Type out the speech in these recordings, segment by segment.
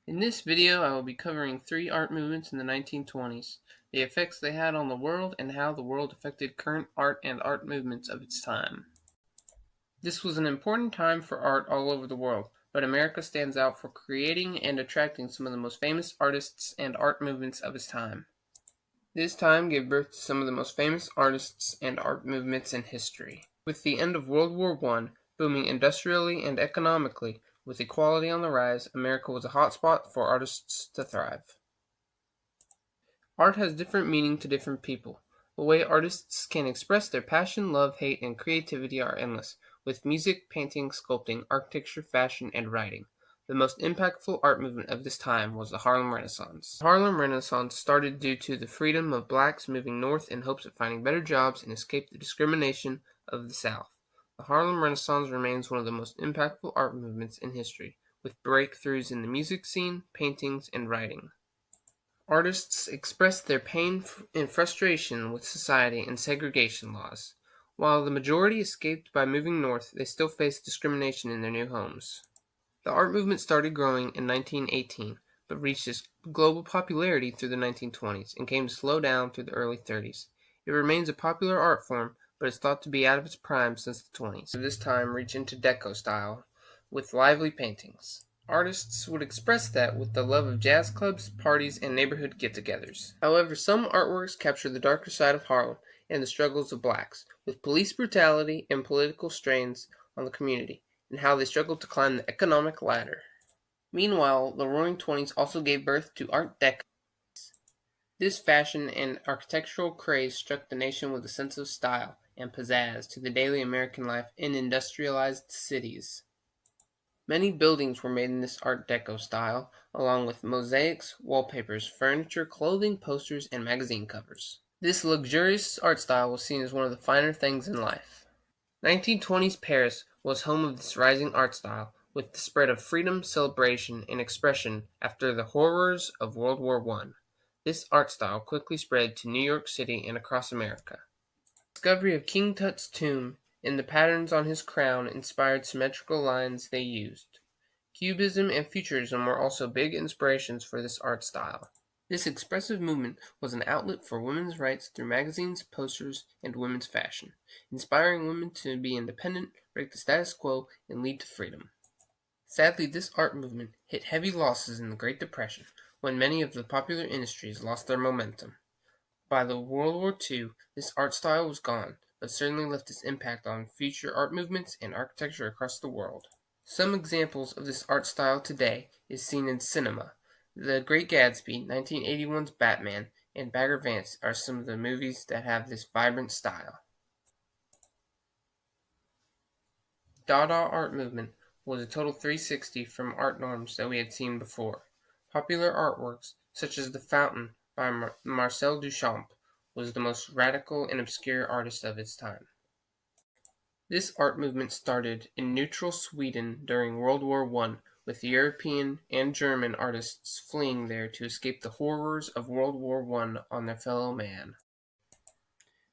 In this video, I will be covering three art movements in the 1920s, the effects they had on the world, and how the world affected current art and art movements of its time. This was an important time for art all over the world, but America stands out for creating and attracting some of the most famous artists and art movements of its time. This time gave birth to some of the most famous artists and art movements in history. With the end of World War I, booming industrially and economically, with equality on the rise, America was a hotspot for artists to thrive. Art has different meaning to different people. The way artists can express their passion, love, hate, and creativity are endless, with music, painting, sculpting, architecture, fashion, and writing. The most impactful art movement of this time was the Harlem Renaissance. The Harlem Renaissance started due to the freedom of blacks moving north in hopes of finding better jobs and escape the discrimination of the South. The Harlem Renaissance remains one of the most impactful art movements in history, with breakthroughs in the music scene, paintings, and writing. Artists expressed their pain and frustration with society and segregation laws. While the majority escaped by moving north, they still faced discrimination in their new homes. The art movement started growing in 1918, but reached its global popularity through the 1920s and came to slow down through the early 30s. It remains a popular art form, but is thought to be out of its prime since the 20s. This time reached into Deco style, with lively paintings. Artists would express that with the love of jazz clubs, parties, and neighborhood get-togethers. However, some artworks capture the darker side of Harlem and the struggles of blacks, with police brutality and political strains on the community, and how they struggled to climb the economic ladder. Meanwhile, the Roaring Twenties also gave birth to Art Deco. This fashion and architectural craze struck the nation with a sense of style and pizzazz to the daily American life in industrialized cities. Many buildings were made in this Art Deco style, along with mosaics, wallpapers, furniture, clothing, posters, and magazine covers. This luxurious art style was seen as one of the finer things in life. 1920s Paris was home of this rising art style, with the spread of freedom, celebration, and expression after the horrors of World War I. This art style quickly spread to New York City and across America. The discovery of King Tut's tomb and the patterns on his crown inspired symmetrical lines they used. Cubism and Futurism were also big inspirations for this art style. This expressive movement was an outlet for women's rights through magazines, posters, and women's fashion, inspiring women to be independent, break the status quo, and lead to freedom. Sadly, this art movement hit heavy losses in the Great Depression, when many of the popular industries lost their momentum. By the World War II, this art style was gone, but certainly left its impact on future art movements and architecture across the world. Some examples of this art style today is seen in cinema. The Great Gatsby, 1981's Batman, and Bagger Vance are some of the movies that have this vibrant style. Dada art movement was a total 360 from art norms that we had seen before. Popular artworks, such as The Fountain by Marcel Duchamp, was the most radical and obscure artist of its time. This art movement started in neutral Sweden during World War I, with European and German artists fleeing there to escape the horrors of World War I on their fellow man.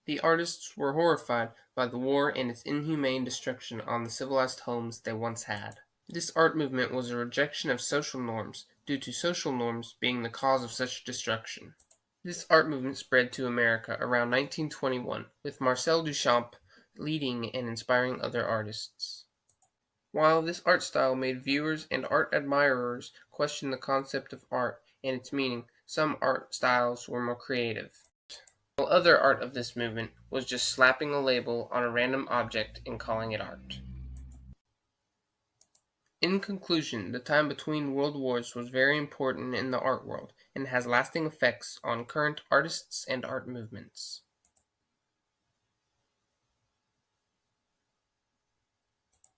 The artists were horrified by the war and its inhumane destruction on the civilized homes they once had. This art movement was a rejection of social norms, due to social norms being the cause of such destruction. This art movement spread to America around 1921, with Marcel Duchamp leading and inspiring other artists. While this art style made viewers and art admirers question the concept of art and its meaning, some art styles were more creative. While other art of this movement was just slapping a label on a random object and calling it art. In conclusion, the time between world wars was very important in the art world and has lasting effects on current artists and art movements.